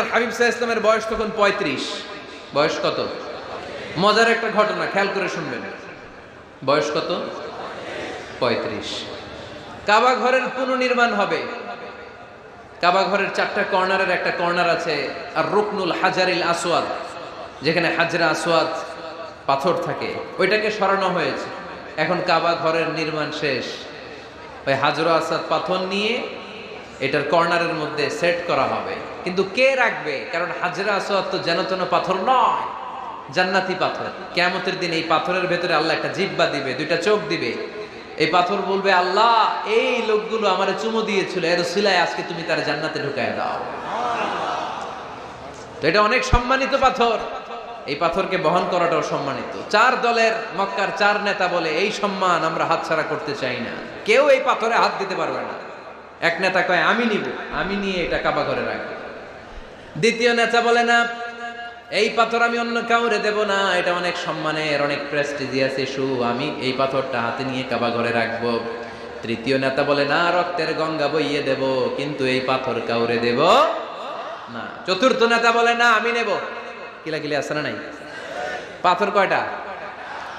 আল্লাহর হাবিব সাল্লাল্লাহু আলাইহি ওয়াসাল্লামের বয়স তখন 35। বয়স কত? মজার একটা ঘটনা, খেয়াল করে শুনবেন। বয়স কত? 35। কাবা ঘরের পুনর্নির্মাণ হবে। কাবা ঘরের 4টা কর্নারের একটা কর্নার আছে আর রুকনুল হাজারিল আসওয়াদ, যেখানে হাজরা আসওয়াদ পাথর থাকে, ওইটাকে সরানো হয়েছে। এখন কাবা ঘরের নির্মাণ শেষ, ওই হাজরা আসওয়াদ পাথর নিয়ে এটার কর্নারের মধ্যে সেট করা হবে। কিন্তু কে রাখবে? কারণ হাজরা আসওয়াদ তো যেন তেন পাথর নয়, জান্নাতি পাথর। কিয়ামতের দিন এই পাথরের ভেতরে আল্লাহ একটা জিহ্বা দিবে, 2টা চোখ দিবে। এই পাথর বলবে, আল্লাহ এই লোকগুলো আমারে চুমো দিয়েছিল, এর উসিলায় আজকে তুমি তার জান্নাতে ঢুকায় দাও। তো এটা অনেক সম্মানিত পাথর, এই পাথরকে বহন করাটাও সম্মানিত। 4 দলের মক্কার 4 নেতা বলে, এই সম্মান আমরা হাতছাড়া করতে চাই না, কেউ এই পাথরে হাত দিতে পারবে না। এক নেতা কয়, আমি নিব, আমি নিয়ে এটা কাবা ঘরে রাখবো। দ্বিতীয় নেতা বলে, না, এই পাথর আমি অন্য কাউরে দেব না, এটা অনেক সম্মানের, অনেক প্রেস্টিজিয়াস ইস্যু, আমি এই পাথরটা হাতে নিয়ে কাবা ঘরে রাখবো। তৃতীয় নেতা বলে, না, রক্তের গঙ্গা বইয়ে দেব, কিন্তু এই পাথর কাউরে দেব না। চতুর্থ নেতা বলে, না, আমি নেব। কিলাকিলি আছে না নাই? পাথর কয়টা?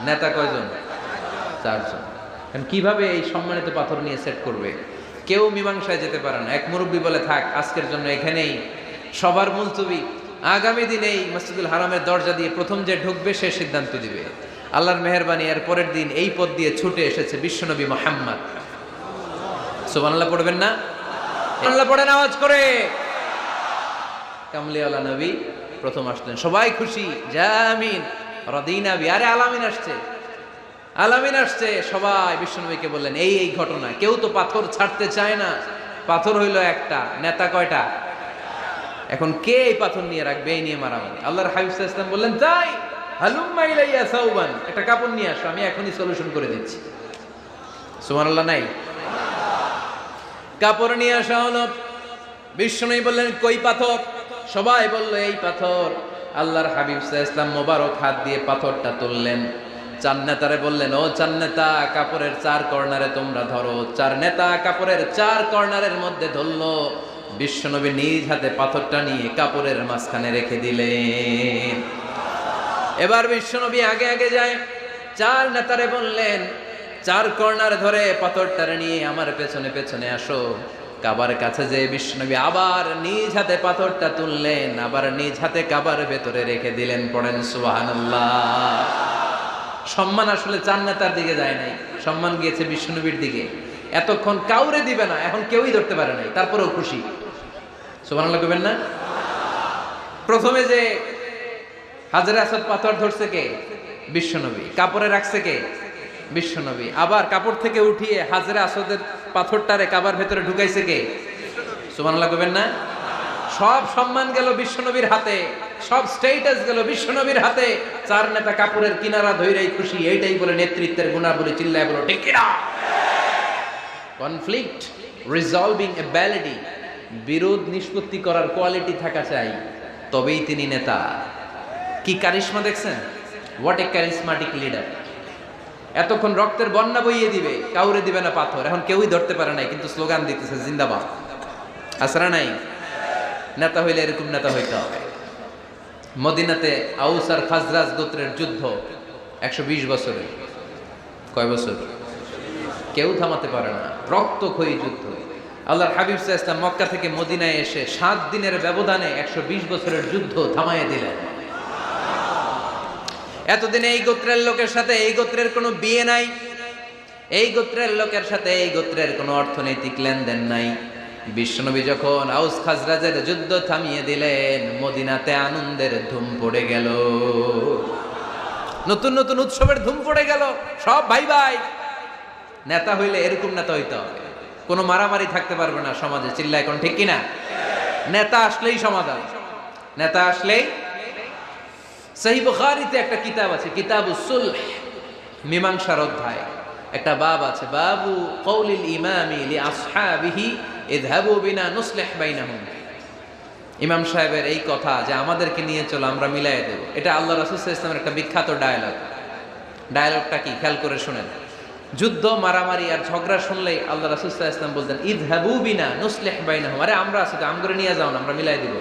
নেতা কয়জন? 4 জন। এখন কিভাবে এই সম্মানিত পাথর নিয়ে সেট করবে? কেউ মীমাংসায় যেতে পারে না। এক মুরব্বী বলে, থাক, আজকের জন্য এখানেই সবার মুলতবি, আগামী দিনে এই মসজিদুল হারামের দরজা দিয়ে প্রথম যে ঢুকবে সে সিদ্ধান্ত দিবে। আল্লাহর মেহেরবানি, এর পরের দিন এই পথ দিয়ে ছুটে এসেছে বিশ্বনবী মুহাম্মদ। সুবহানাল্লাহ পড়বেন না? সুবহানাল্লাহ পড়েন আওয়াজ করে। কামলিওয়ালা নবী প্রথম আসলেন, সবাই খুশি, জামিন রাদিনা বি। আরে আলামিন আসছে, আলামিন আসছে। সবাই বিশ্বনবীকে বললেন, এই এই ঘটনা। কেউ তো পাথর ছাড়তে চায় না। পাথর হইল একটা, নেতা কয়টা? এখন কে এই পাথর নিয়ে রাখবে? এই নিয়ে মারামারি। আল্লাহর হাবিব সাল্লাল্লাহু আলাইহি ওয়াসাল্লাম বললেন, যাই, হালুম্মা ইলাইয়া সাওবান, একটা কাপড় নিয়ে আসো, আমি এখনই সলিউশন করে দিচ্ছি। সুবহানাল্লাহ নাই? কাপড় নিয়ে আসা হলো। বিশ্বনবী বললেন, কই পাথর? সবাই বলল, এই পাথর। আল্লাহর হাবিব সাল্লাল্লাহু আলাইহি ওয়াসাল্লাম মোবারক হাত দিয়ে পাথরটা তুললেন। 4 নেতারে বললেন, ও 4 নেতা, কাপড়ের 4 কর্নারে তোমরা ধরো। 4 নেতা কাপড়ের 4 কর্নারের মধ্যে ধরলো। বিশ্বনবী নিজ হাতে পাথরটা নিয়ে কাপড়ের মাঝখানে রেখে দিলেন। এবার বিশ্বনবী আগে আগে যায়। 4 নেতারে বললেন, 4 কর্নার ধরে পাথরটারে নিয়ে আমার পেছনে পেছনে আসো। কাবার কাছে যে বিশ্বনবী আবার নিজ হাতে পাথরটা তুললেন, আবার নিজ হাতে কাবার ভেতরে রেখে দিলেন। পড়েন সুবহানাল্লাহ। সম্মান আসলে 4 নেতার দিকে যায় নাই, সম্মান গিয়েছে বিশ্বনবীর দিকে। এতক্ষণ কাউরে দিবে না, এখন কেউই ধরতে পারে নাই, তারপরেও খুশি। সুবহানাল্লাহ কইবেন না? প্রথমে যে হাজরে আসওয়াদ পাথর ধরছে কে? বিশ্বনবী। কাপড়ে রাখছে কে? বিশ্বনবী। আবার কাপড় থেকে উঠিয়ে হাজরে আসওয়াদের পাথরটারে কাবার ভেতরে ঢুকাইছে কে? সুবহানাল্লাহ কইবেন না? সব সম্মান গেল বিশ্বনবীর হাতে, সব স্ট্যাটাস গেল বিশ্বনবীর হাতে। 4 নেতা কাপড়ের কিনারা ধইরাই খুশি। এইটাই বলে নেতৃত্বের গুণাবলী। চিল্লায় বলো ঠিক কিনা? কনফ্লিক্ট রিজলভিং এবিলিটি, বিরোধ নিষ্পত্তি করার কোয়ালিটি থাকা চাই, তবেই তিনি নেতা। কি কারিশমা দেখছেন? What a charismatic leader. এতক্ষণ রক্তের বন্যা বইয়ে দিবে, কাউরে দিবে না পাথর। এখন কেউই ধরতে পারে নাই, কিন্তু স্লোগান দিতেছে জিন্দাবাদ। আসরা নাই? নেতা হইলে এরকম নেতা হইতে হবে। মদিনাতে আউস আর খাজরাজ গোত্রের যুদ্ধ 120 বছরের। কয় বছর? কেউ থামাতে পারে না, রক্তক্ষয়ী যুদ্ধ। আল্লাহর হাবিব সাল্লাল্লাহু আলাইহি ওয়াসাল্লাম মক্কা থেকে মদিনায় এসে 7 দিনের ব্যবধানে 120 বছরের যুদ্ধ থামাইয়ে দিলেন। এতদিন এই গোত্রের লোকের সাথে এই গোত্রের কোনো বিয়ে নাই, এই গোত্রের লোকের সাথে এই গোত্রের কোনো অর্থনৈতিক লেনদেন নাই। বিশ্বনবী যখন আউস খাজরাজের যুদ্ধ থামিয়ে দিলেন, মদিনাতে আনন্দের ধুম পড়ে গেল, নতুন নতুন উৎসবের ধুম পড়ে গেল। সব ভাই ভাই। নেতা হইলে এরকম নেতা হইতে হবে, কোনো মারামারি থাকতে পারবে না সমাজে। চিল্লা এখন ঠিক কিনা? নেতা আসলেই সমাধান, নেতা আসলেই। সহিহ বুখারীতে একটা কিতাব আছে, কিতাবুস সুলহ, মীমাংসার অধ্যায়। একটা বাব আছে, বাবু কওলিল ইমামি লি আসহাবিহি ইযহাবু বিনা নুসলিহ বাইনাহুম। ইমাম সাহেবের এই কথা যে আমাদেরকে নিয়ে চলো, আমরা মিলাইয়ে দেব, এটা আল্লাহ রাসূল সাল্লাল্লাহু আলাইহি ওয়াসাল্লামের একটা বিখ্যাত ডায়ালগ। ডায়ালগটা কি? খেয়াল করে শুনেন। যুদ্ধ, মারামারি আর ঝগড়া শুনলেই আল্লাহ রাসূল সাল্লাল্লাহু আলাইহি ওয়াসাল্লাম বলতেন, ইযহাবু বিনা নুসলিহ বাইনাহুম। আরে আমরা আছি তো, আমগরে নিয়ে যাও না, আমরা মিলাই দিব।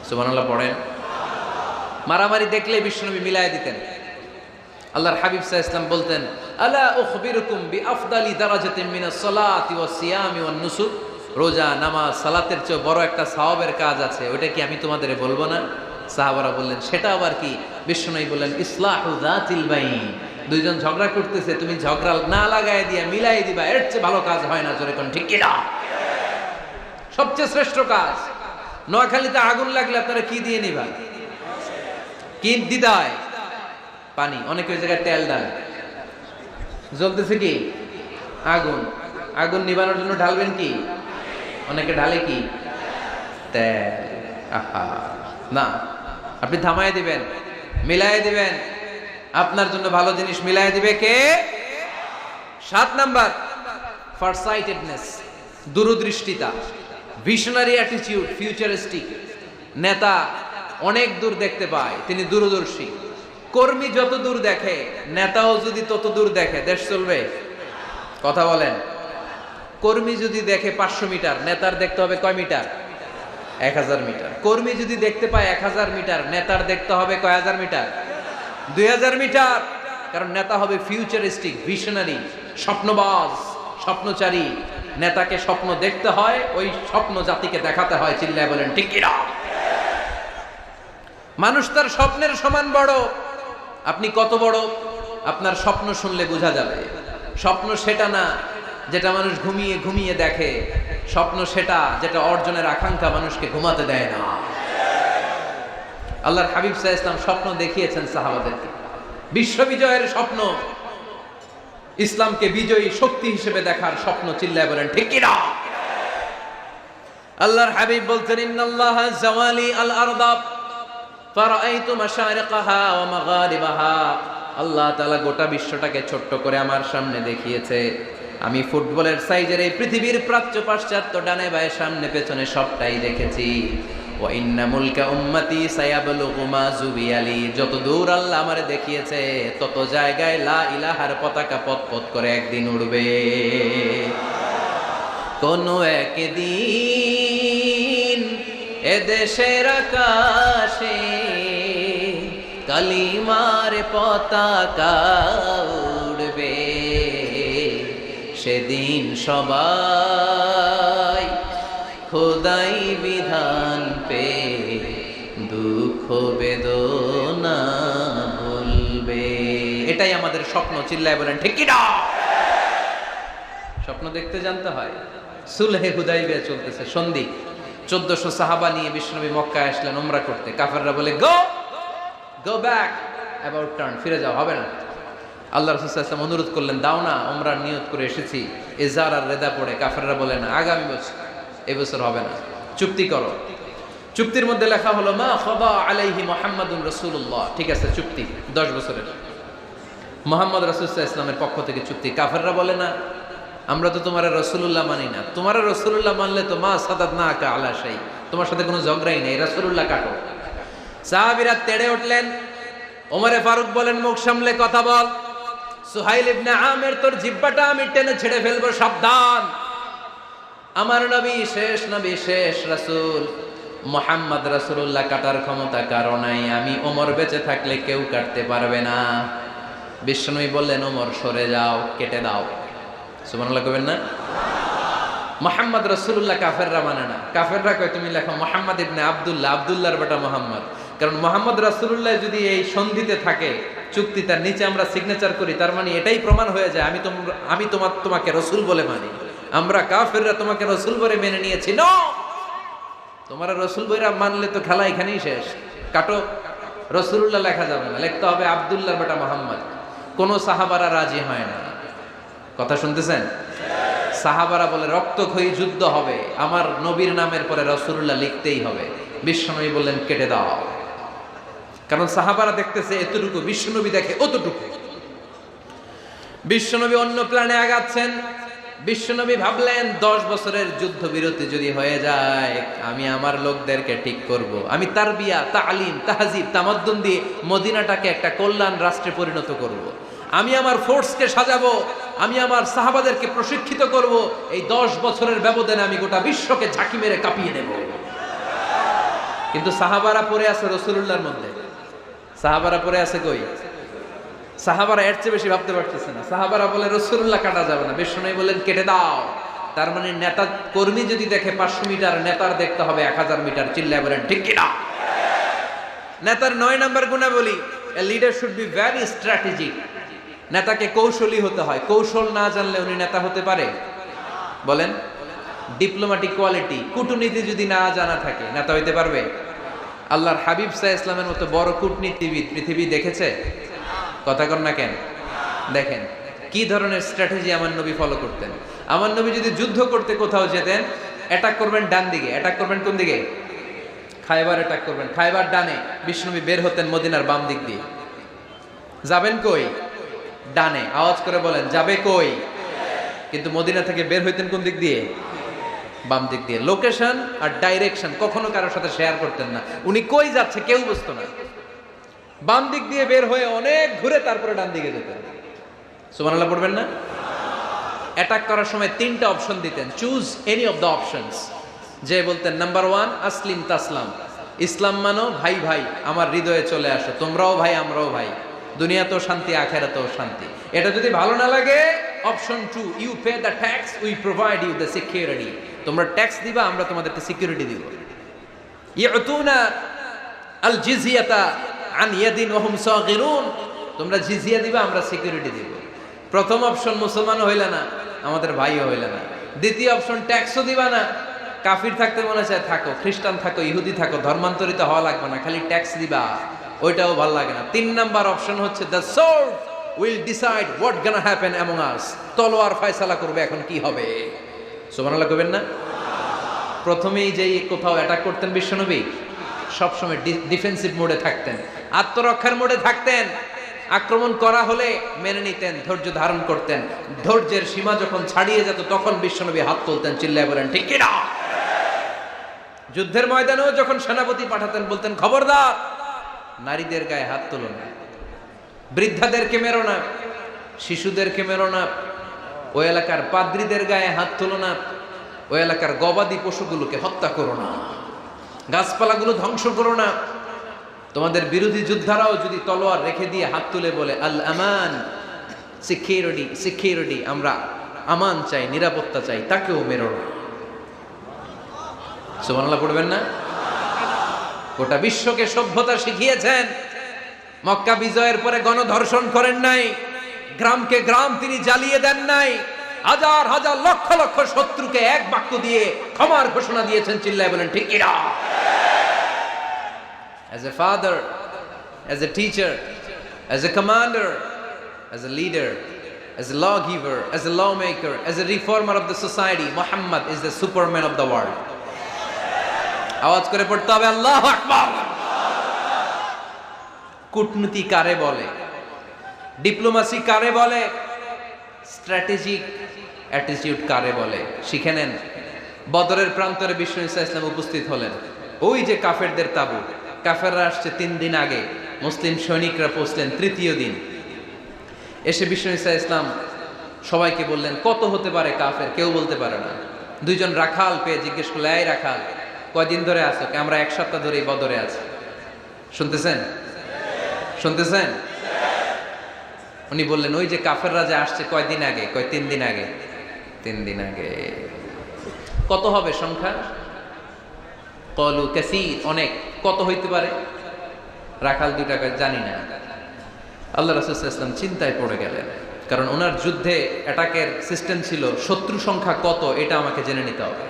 সুবহানাল্লাহ পড়েন। মারামারি দেখলে বিশ্বনবী মিলায় দিতেন। আল্লাহর হাবিব সাল্লাল্লাহু আলাইহি ওয়াসাল্লাম বলতেন, আলা উখবিরুকুম বিআফদালি দারাজাতিন মিনাস সালাতি ওয়াস সিয়ামি ওয়ান নুসুক। রোজা, নামাজ, সালাতের চেয়ে বড় একটা সওয়াবের কাজ আছে, ওটা কি আমি তোমাদের বলবো না? সাহাবারা বললেন, সেটা আবার কি? বিশ্বনবী বললেন, ইসলাহু যাতিল বাইন। দুইজন ঝগড়া করতেছে, তুমি ঝগড়া না লাগায় দিয়া মিলাই দিবা, এর চেয়ে ভালো কাজ হয় না। জোরে কোন ঠিক কি না? সবচেয়ে শ্রেষ্ঠ কাজ। নোয়াখালীতে আগুন লাগলে আপনারা কি দিয়ে নিবা? কি দিতে হয়? পানি। অনেকে ওই জায়গায় তেল ঢালে। জ্বলতেছে কি? আগুন। আগুন নিবানোর জন্য ঢালবেন কি? অনেকে ঢালে কি? তেল। আহা না, আপনি থামায় দিবেন, মিলায় দিবেন। আপনার জন্য ভালো জিনিস মিলায় দিবে কে? 7 নাম্বার, ফারসাইটেডনেস, দূরদৃষ্টিতা, ভিশনারি অ্যাটিটিউড, ফিউচারিস্টিক। নেতা অনেক দূর দেখতে পায়, তিনি দূরদর্শী। কর্মী যত দূর দেখে, নেতাও যদি তত দূর দেখে, দেশ চলবে? কথা বলেন। কর্মী যদি দেখে 500 মিটার, নেতার দেখতে হবে কয় মিটার? 1000 মিটার। কর্মী যদি দেখতে পায় 1000 মিটার, নেতার দেখতে হবে কয় হাজার মিটার? 2000 মিটার। কারণ নেতা হবে ফিউচারিস্টিক, ভিশনারি, স্বপ্নবাজ, স্বপ্নচারী। নেতাকে স্বপ্ন দেখতে হয়, ওই স্বপ্ন জাতিকে দেখাতে হয়। চিল্লায় বলেন ঠিক কি না? মানুষ তার স্বপ্নের সমান বড়। আপনি কত বড় আপনার স্বপ্ন শুনলে বোঝা যাবে। স্বপ্ন সেটা না যেটা মানুষ ঘুমিয়ে ঘুমিয়ে দেখে, স্বপ্ন সেটা যেটা অর্জনের আকাঙ্ক্ষা মানুষকে ঘুমাতে দেয় না। আল্লাহর হাবিব সাল্লাল্লাহু আলাইহি ওয়াসাল্লাম স্বপ্ন দেখিয়েছেন সাহাবাদেরকে, বিশ্ব বিজয়ের স্বপ্ন, ইসলামকে বিজয়ী শক্তি হিসেবে দেখার স্বপ্ন। চিল্লায় বলেন ঠিক কি না? আল্লাহর হাবিব বলতেন, ইন্নাল্লাহা জাওয়ালি আল আরদা ফারাআইতু মাশারিকাহা ওয়া মাগারিবাহা। আল্লাহ তাআলা গোটা বিশ্বটাকে ছোট্ট করে আমার সামনে দেখিয়েছে। আমি ফুটবলের সাইজের এই পৃথিবীর প্রাচ্য পাশ্চাত্য, ডানে বায়ে সামনে পেছনে সবটাই দেখেছি। ওয়া ইন্না মুলকা উম্মতি সায়াবলুগু মা জুবিয়ালি। যত দূর আল্লাহ আমারে দেখিয়েছে, তত জায়গায় লা ইলাহার পতাকা পথ করে একদিন উড়বে। কোন একদিন এদেশের আকাশে কালিমার পতাকা উড়বে। সেদিন সবাই খোদাই বিধান পে দুঃখ বেদনা বলবে। এটাই আমাদের স্বপ্ন। চিল্লায় বলেন ঠিক কি না? স্বপ্ন দেখতে জানতে হয়। সুলহে হুদাইবিয়া চলতেছে, সন্ধি। 1400 সাহাবা নিয়ে বিশ্বনবী মক্কায় আসলেন উমরা করতে। কাফেররা বলে, গো ব্যাক, অ্যাবাউট টার্ন, ফিরে যাও, হবে না। আল্লাহ রাসূল সাল্লাল্লাহু আলাইহি ওয়াসাল্লাম অনুরোধ করলেন, দাও না, উমরার নিয়ত করে এসেছি। ইজার আর রেদা পড়ে। কাফেররা বলে, না, আগামী বছর, এই বছর হবে না, চুক্তি করো। চুক্তির মধ্যে লেখা হলো, মা খাবা আলাইহি মুহাম্মাদুর রাসূলুল্লাহ। ঠিক আছে, চুক্তি 10 বছরের, মুহাম্মদ রাসূল সাল্লাল্লাহু আলাইহি ওয়াসাল্লামের পক্ষ থেকে চুক্তি। কাফেররা বলে, না, আমরা তো তোমার রাসূলুল্লাহ মানি না। তোমার রাসূলুল্লাহ মানলে তো মা সাদাদনাকা আলা শাই, তোমার সাথে কোনো ঝগড়াই নেই, রাসূলুল্লাহ কাটো। সাহাবীরা তেড়ে উঠলেন। ওমরে ফারুক বলেন, মুখ সামলে কথা বল। সুহাইল ইবনে আমির, তোর জিহ্বাটা আমি টেনে ছেড়ে ফেলবো, সাবধান। আমার নবী শেষ নবী, শেষ রাসূল মুহাম্মদ রাসূলুল্লাহ কাটার ক্ষমতা কারো নাই। আমি ওমর বেঁচে থাকলে কেউ কাটতে পারবে না। বিশ্বনবী বললেন, ওমর সরে যাও, কেটে দাও। সুবহানাল্লাহ কইবেন না? মুহাম্মদ রাসূলুল্লাহ কাফেররা মানে না। কাফেররা কয়, তুমি লেখো মুহাম্মদ ইবনে আব্দুল্লাহ, আব্দুল্লাহর বেটা মুহাম্মদ। কারণ মুহাম্মদ রাসূলুল্লাহ যদি এই সন্ধিতে থাকে, চুক্তি, তার নিচে আমরা সিগনেচার করি, তার মানে এটাই প্রমাণ হয়ে যায় আমি তোমাকে রাসূল বলে মানি। আমরা কাফেররা তোমাকে রাসূল বলে মেনে নিয়েছি। নো, তোমার রাসূল বইরা মানলে তো খেলা এখানেই শেষ। কাটো, রাসূলুল্লাহ লেখা যাবে না, লিখতে হবে আব্দুল্লাহর বেটা মুহাম্মদ। কোন সাহাবারা রাজি হয় না। কথা শুনতেছেন? সাহাবারা বলে, রক্তক্ষয়ী যুদ্ধ হবে, আমার নবীর নামের পরে রাসূলুল্লাহ লিখতেই হবে। বিশ্বনবী বললেন, কেটে দাও। কারণ সাহাবারা দেখতেছে এতটুকু, বিশ্বনবী দেখে অতটুকু। বিশ্বনবী অন্য প্ল্যানে আগাচ্ছেন। বিশ্বনবী ভাবলেন, 10 বছরের যুদ্ধবিরতি যদি হয়ে যায়, আমি আমার লোকদেরকে ঠিক করব। আমি তারবিয়া, তালিম, তাহজিব, তামাদ্দুন দিয়ে মদিনাটাকে একটা কল্যাণ রাষ্ট্রে পরিণত করব। আমি আমার ফোর্সকে সাজাবো, আমি আমার সাহাবাদেরকে প্রশিক্ষিত করব। এই 10 বছরের ব্যবধানে আমি গোটা বিশ্বকে ঝাঁকি মেরে কাঁপিয়ে নেব। কিন্তু সাহাবারা পড়ে আছে রাসূলুল্লাহর মধ্যে। সাহাবারা পড়ে আছে কই? সাহাবারা এর চেয়ে বেশি ভাবতে পারতেছে না। সাহাবারা বলে রাসূলুল্লাহ কাটা যাবে না, বিষ্ণু বলেন কেটে দাও। তার মানে নেতা কর্মী যদি দেখে 500 মিটার, নেতার দেখতে হবে 1000 মিটার। চিল্লায় বলেন ঠিক কি না? নেতার 9 নাম্বার গুণাবলী, a leader should be very strategic. নেতাকে কৌশলী হতে হয়। কৌশল না জানলে উনি নেতা হতে পারে? বলেন। ডিপ্লোম্যাটিক কোয়ালিটি, কূটনীতি যদি না জানা থাকে নেতা হইতে পারবে? আল্লাহর হাবিব সাল্লাল্লাহু আলাইহি ওয়াসাল্লামের মতো বড় কূটনীতিবিদ পৃথিবী দেখেছে? কথা কন না কেন? দেখেন কি ধরনের স্ট্র্যাটেজি আমার নবী ফলো করতেন। আমার নবী যদি যুদ্ধ করতে কোথাও যেতেন, অ্যাটাক করবেন ডান দিকে, অ্যাটাক করবেন কোন দিকে? খায়বার অ্যাটাক করবেন, খায়বার ডানে। বিষ্ণুবী বের হতেন মদিনার বাম দিক দিয়ে। যাবেন কই? ডানে। আওয়াজ করে বলেন যাবে কই? কিন্তু মদিনা থেকে বের হইতেন কোন দিক দিয়ে? বাম দিক দিয়ে। লোকেশন আর ডাইরেকশন কখনো কারোর সাথে শেয়ার করতেন না। উনি কই যাচ্ছে কেউ বুঝতো না। বাম দিক দিয়ে বের হয়ে অনেক ঘুরে তারপরে ডান দিকে যেতেন। সুবহানাল্লাহ পড়বেন না? অ্যাটাক করার সময় 3টা অপশন দিতেন, choose any of the options. যে বলতেন নাম্বার 1 আসলিম তাসলাম, ইসলাম মানো, ভাই ভাই আমার হৃদয়ে চলে আসো, তোমরাও ভাই আমরাও ভাই, দুনিয়াতেও শান্তি আখিরাতেও শান্তি। এটা যদি ভালো না লাগে, option 2 you pay the tax, we provide you the security. তোমরা ট্যাক্স দিবা, আমরা তোমাদেরকে সিকিউরিটি দিব। ইউতুনা আল জিজিয়াতা আন ইয়াদিন ওয়া হুম সাগিরুন, তোমরা জিজিয়া দিবা, আমরা সিকিউরিটি দিব। প্রথম অপশন মুসলমান হইলা না, আমাদের ভাইও হইলা না। দ্বিতীয় অপশন ট্যাক্সও দিবা না, কাফির থাকতে মনে চায় থাকো, খ্রিস্টান থাকো, ইহুদি থাকো, ধর্মান্তরিত হওয়া লাগবে না, খালি ট্যাক্স দিবা, ওইটাও ভালো লাগে না। 3 নাম্বার অপশন হচ্ছে the sword will decide what gonna happen among আস, তলোয়ার ফয়সালা করবে এখন কি হবে। সুবহানাল্লাহ কইবেন না? প্রথমেই যেই কোথাও অ্যাটাক করতেন বিশ্বনবী, সবসময় ডিফেন্সিভ মোডে থাকতেন, আত্মরক্ষার মোডে থাকতেন। আক্রমণ করা হলে মেনে নিতেন, ধৈর্য ধারণ করতেন। ধৈর্যের সীমা যখন ছাড়িয়ে যেত তখন বিশ্বনবী হাত তুলতেন, চিল্লায় বলেন ঠিক কি না? যুদ্ধের ময়দানেও যখন সেনাপতি পাঠাতেন বলতেন খবরদার নারীদের গায়ে হাত তুলো না, বৃদ্ধাদেরকে মেরো না, শিশুদেরকে মেরো না, ওই এলাকার পাদ্রীদের গায়ে হাত তুলো না, ওই এলাকার গবাদি পশুগুলোকে হত্যা করো না, গাছপালাগুলো ধ্বংস করো না। তোমাদের বিরোধী যোদ্ধারাও যদি তলোয়ার রেখে দিয়ে হাত তুলে বলে আল আমান, সিকিউরিটি সিকিউরিটি, আমরা আমান চাই, নিরাপত্তা চাই, তাকেও মেরো না। সুবহানাল্লাহ পড়বেন না? গোটা বিশ্বকে সভ্যতা শিখিয়েছেন। মক্কা বিজয়ের পরে গণধর্ষণ করেন নাই, গ্রামকে গ্রাম তিনি জ্বালিয়ে দেন নাই, হাজার হাজার লক্ষ লক্ষ শত্রুকে এক বাক্য দিয়ে ক্ষমার ঘোষণা দিয়েছেন, চিল্লায় বলেন ঠিক কি না? As a father, as a teacher, as a commander, as a leader, as a lawgiver, as a lawmaker, as a reformer of the society, Muhammad is the superman of the world. আওয়াজ করে পড়তে হবে আল্লাহু আকবার। কূটনীতি কারে বলে? Diplomacy কারে বলে? স্ট্র্যাটেজিক অ্যাটিটিউড কারে বলে? শিখে নেন। বদরের প্রান্তরে বিষ্ণু ঈসা ইসলাম উপস্থিত হলেন। ওই যে কাফেরদের তাবু, কাফেররা আসছে 3 দিন আগে, মুসলিম সৈনিকরা পৌঁছলেন 3য় দিন। এসে বিষ্ণু ঈসা ইসলাম সবাইকে বললেন কত হতে পারে কাফের, কেউ বলতে পারে না। 2 জন রাখাল পেয়ে জিজ্ঞেস করলে এই রাখাল কয়দিন ধরে আছো? আমরা 1 সপ্তাহ ধরেই বদরে আছি। শুনতেছেন? শুনতেছেন? উনি বললেন ওই যে কাফেররা যে আসছে কয়দিন আগে? কয় 3 দিন আগে। 3 দিন আগে। কত হবে সংখ্যা? কলু কাসীর, অনেক। কত হইতে পারে? রাখাল 2 টাকা জানি না। আল্লাহ রাসূল সাল্লাল্লাহু আলাইহি ওয়াসাল্লাম চিন্তায় পড়ে গেলেন, কারণ ওনার যুদ্ধে অ্যাটাকের সিস্টেম ছিল শত্রু সংখ্যা কত এটা আমাকে জেনে নিতে হবে।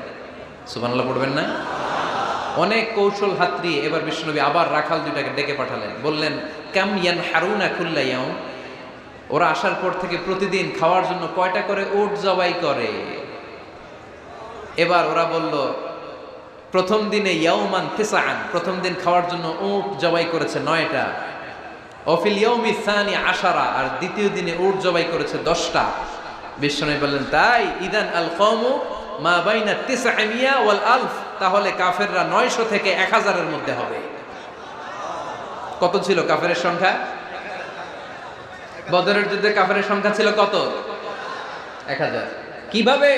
সুবহানাল্লাহ পড়বেন না? অনেক কৌশল হাতড়িয়ে এবার বিশ্বনবী আবার রাখাল 2টাকে ডেকে পাঠালেন, বললেন কাম ইয়ানহারুনা কুল্লা ইয়াউম, ওরা আসার পর থেকে প্রতিদিন খাওয়ার জন্য কয়টা করে উট জবাই করে? এবার ওরা বলল প্রথম দিনে ইয়াউমান তিসআন, প্রথম দিন খাওয়ার জন্য উট জবাই করেছে 9টা। অফিল ইয়াউমি সানি 10, আর দ্বিতীয় দিনে উট জবাই করেছে 10টা। বিশ্বনবী বললেন তাই ইদান আল কওমু মা বাইনা 900 ওয়াল আলফ, তাহলে কাফেররা 900 থেকে 1000 এর মধ্যে হবে। কত ছিল কাফেরের সংখ্যা? বদরের যুদ্ধে কাফেরের সংখ্যা ছিল কত? 1000। কিভাবে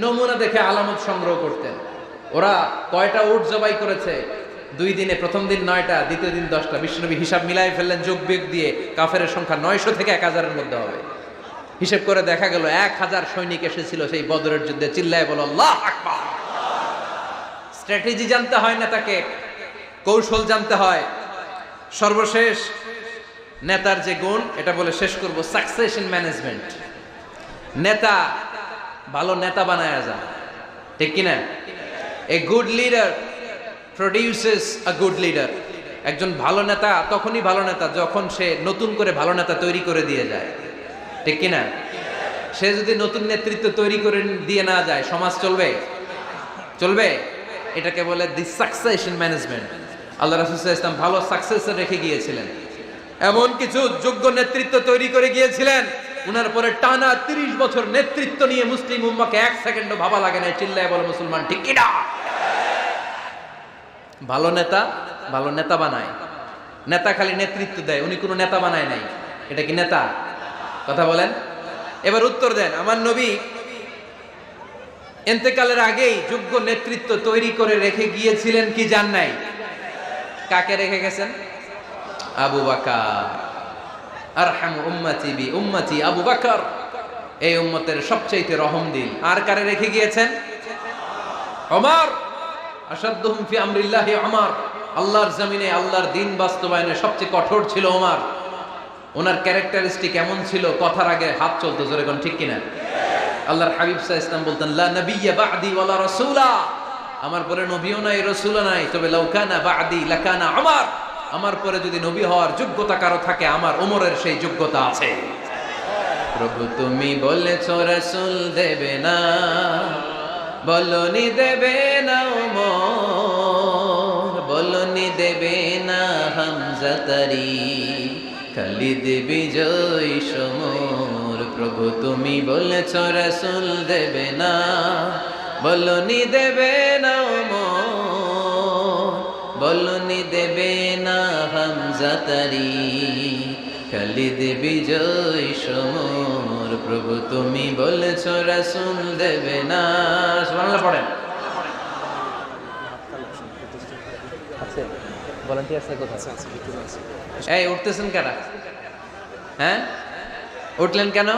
নমুনা দেখে আলামত সংগ্রহ করতেন? ওরা কয়টা উট জবাই করেছে, 2 দিনে প্রথম দিন 9টা, দ্বিতীয় দিন 10টা। বিশ্বনবী হিসাব মিলাই ফেললেন যোগ বিয়োগ দিয়ে, কাফেরের সংখ্যা 900 থেকে 1000-এর মধ্যে হবে। হিসেব করে দেখা গেল 1000 সৈনিক এসেছিল সেই বদরের যুদ্ধে। চিল্লায় বলো আল্লাহু আকবার। স্ট্র্যাটেজি জানতে হয় না, তাকে কৌশল জানতে হয়। সর্বশেষ নেতার যে গুণ, এটা বলে শেষ করব, সাকসেশন ম্যানেজমেন্ট। নেতা ভালো নেতা বানায়া যায়, ঠিক কিনা? A good leader produces a good leader. একজন ভালো নেতা তখনই ভালো নেতা যখন সে নতুন করে ভালো নেতা তৈরি করে দিয়ে যায়, ঠিক কিনা? সে যদি নতুন নেতৃত্ব তৈরি করে দিয়ে না যায়, সমাজ চলবে? চলবে? এটাকে বলে দি সাকসেশন ম্যানেজমেন্ট। আল্লাহ রাসূল সাল্লাল্লাহু আলাইহি ওয়াসাল্লাম ভালো সাকসেসর রেখে গিয়েছিলেন, এমন কিছু যোগ্য নেতৃত্ব তৈরি করে গিয়েছিলেন, উনার পরে টানা 30 বছর নেতৃত্ব নিয়ে মুসলিম উম্মাহকে 1 সেকেন্ডও ভাবা লাগে না। চিল্লায় বলো মুসলমান, ঠিক কিনা? ভালো নেতা বানায়। নেতা খালি নেতৃত্ব দেয়, উনি কোনো নেতা বানায় নাই। এটা কি নেতা? কথা বলেন। এবার উত্তর দেন। আমার নবী ইন্তেকালের আগেই যোগ্য নেতৃত্ব তৈরি করে রেখে গিয়েছিলেন কি জান নাই? কাকে রেখে গেছেন? আবু বকর। আরহামু উম্মতি বি উম্মতি আবু বকর, এই উম্মতের সবচেয়ে রহমদিল। আর কারে রেখে গিয়েছেন? ওমর। আশাদ্দুহুম ফি আমরিল্লাহি ওমর। আল্লাহর জমিনে আল্লাহর দ্বীন বাস্তবায়নে সবচেয়ে কঠোর ছিল ওমর। ওনার ক্যারেক্টারিস্টিক এমন ছিল, কথার আগে হাত চলতো। জোরে কোন ঠিক কিনা? আল্লাহর হাবিব সাল্লাল্লাহু আলাইহি ওয়াসাল্লাম বলতেন, লা নাবিয়্যা বা'দি ওয়ালা রাসূলা, আমার পরে নবীও নাই রাসূলও নাই, তবে লাউ কানা বা'দি লাকানা ওমর, আমার পরে যদি নবী হওয়ার যোগ্যতা কারো থাকে, আমার ওমরের সেই যোগ্যতা আছে। প্রভু তুমি বলেছো রাসূল দেবে না, বলনি দেবে না ওমর, বলনি দেবে না হামজা তারি, খালিদ বিজয় সমর। প্রভু তুমি বলেছো রাসূল দেবে না, বলনি দেবে না ওমর, বলনি দেবে না হামজা তারি, খালিদ বিজয় সমর। প্রভু তুমি বলেছো রাসূল দেবে না। সুবহানাল্লাহ পড়েন। আছে ভলান্টিয়ার আছে কোথায়? এই উঠতেছেন কেন? হ্যাঁ, উঠলেন কেন?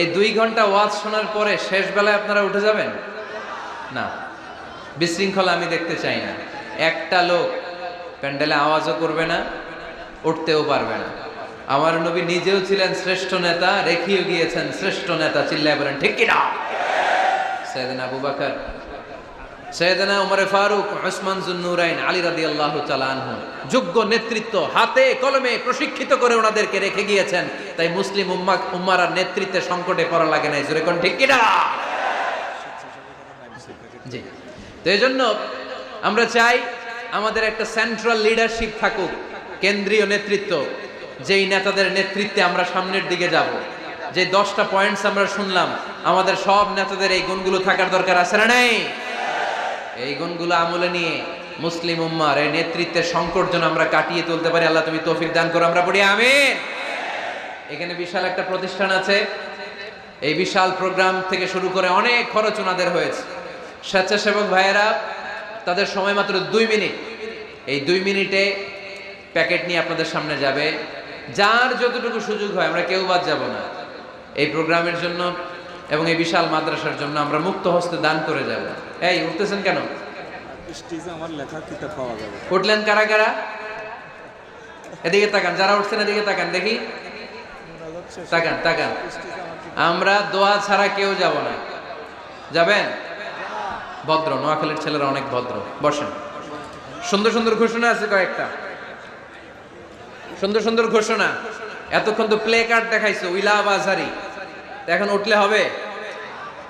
এই 2 ঘন্টা ওয়াজ শোনার পরে শেষ বেলায় আপনারা উঠে যাবেন না? বিশৃঙ্খলা আমি দেখতে চাই না। একটা লোক প্যান্ডেলে আওয়াজও করবে না, উঠতেও পারবে না। আমার নবী নিজেও ছিলেন শ্রেষ্ঠ নেতা, রেখেও গিয়েছেন শ্রেষ্ঠ নেতা। চিল্লায় বলেন ঠিক কিনা? সাইয়েদনা আবু বকর, সাইয়েদনা উমর ফারুক, উসমান যুন্নুরাইন, আলী রাদিয়াল্লাহু তাআলা আনহু যোগ্য নেতৃত্ব হাতে কলমে প্রশিক্ষিত করে ওনাদেরকে রেখে গিয়েছেন। তাই মুসলিম উম্মার নেতৃত্বে সংকটে পড়া লাগে নাই। জোরে কোন ঠিক কিনা? জি। তো এইজন্য আমরা চাই আমাদের একটা সেন্ট্রাল লিডারশিপ থাকুক, কেন্দ্রীয় নেতৃত্ব, যেই নেতাদের নেতৃত্বে আমরা সামনের দিকে যাব। যে 10টা পয়েন্টস আমরা শুনলাম, আমাদের সব নেতাদের এই গুণগুলো থাকার দরকার আছে না নাই? এই গুণগুলো আমলে নিয়ে মুসলিম উম্মার এই নেতৃত্বের সংকট যেন আমরা কাটিয়ে তুলতে পারি। আল্লাহ তুমি তৌফিক দান করো, আমরা পড়ি আমিন। এখানে বিশাল একটা প্রতিষ্ঠান আছে, এই বিশাল প্রোগ্রাম থেকে শুরু করে অনেক খরচ ওনাদের হয়েছে। স্বেচ্ছাসেবক ভাইয়েরা তাদের সময় মাত্র 2 মিনিট, এই 2 মিনিটে প্যাকেট নিয়ে আপনাদের সামনে যাবে। যার যতটুকু সুযোগ হয়, আমরা কেউ বাদ যাব না। এই প্রোগ্রামের জন্য এবং এই বিশাল মাদ্রাসার জন্য আমরা মুক্ত হস্তে দান করে যাব। এই উঠতেছেন কেন? স্টেজে আমার লেখা কিতাব পাওয়া যাবে। উঠলেন কারা কারা? এদিকে তাকান, যারা উঠছেন এদিকে তাকান, দেখি তাকান তাকান। আমরা দোয়া ছাড়া কেউ যাব না। যাবেন? ভদ্র, নোয়াখালীর ছেলেরা অনেক ভদ্র। বসেন। সুন্দর সুন্দর ঘোষণা আছে কয়েকটা, সুন্দর সুন্দর ঘোষণা। এতক্ষণ তো প্লে কার্ড দেখাইছো, উই লাভ আজহারি। এখন উঠলে হবে?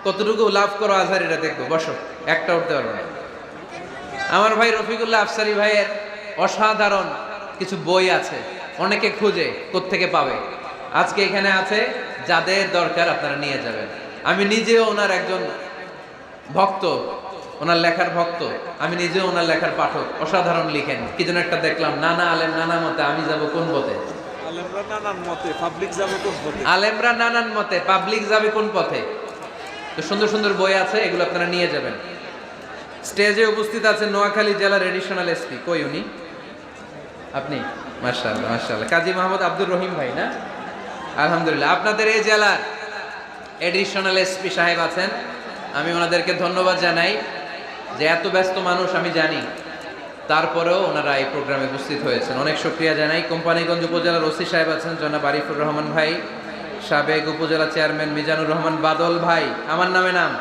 কতটুকু লাভ করো আজহারিরা দেখবো। বসো, একটা উঠতে পারবো না। আমার ভাই রফিকুল্লাহ আফসারি ভাইয়ের অসাধারণ কিছু বই আছে, অনেকে খুঁজে কোত্থেকে পাবে। আজকে এখানে আছে, যাদের দরকার আপনারা নিয়ে যাবেন। আমি নিজেও ওনার একজন ভক্ত, ওনার লেখার ভক্ত। আমি নিজেও ওনার লেখার পাঠক। অসাধারণ লিখেন। কি যেন একটা দেখলাম, নানা আলেম নানা মতে, আমি যাব কোন পথে? আলেমরা নানান মতে, পাবলিক যাবে কোন পথে? আলেমরা নানান মতে, পাবলিক যাবে কোন পথে? তো সুন্দর সুন্দর বই আছে, এগুলো আপনারা নিয়ে যাবেন। স্টেজে উপস্থিত আছেন নোয়াখালী জেলার এডিশনাল এসপি, কই উনি? আপনি? মাশাআল্লাহ মাশাআল্লাহ, কাজী মোহাম্মদ আব্দুর রহিম ভাই না? আলহামদুলিল্লাহ, আপনাদের এই জেলার এডিশনাল এসপি সাহেব আছেন। আমি ওনাদেরকে ধন্যবাদ জানাই যে এত ব্যস্ত মানুষ আমি জানি, তারপরেও ওনারা এই প্রোগ্রামে উপস্থিত হয়েছেন, অনেক শুকরিয়া জানাই। কোম্পানিগঞ্জ উপজেলার ওসি সাহেব আছেন জনাব আরিফুর রহমান ভাই, সাবেক উপজেলা চেয়ারম্যান মিজানুর রহমান বাদল ভাই, আমার নামে নাম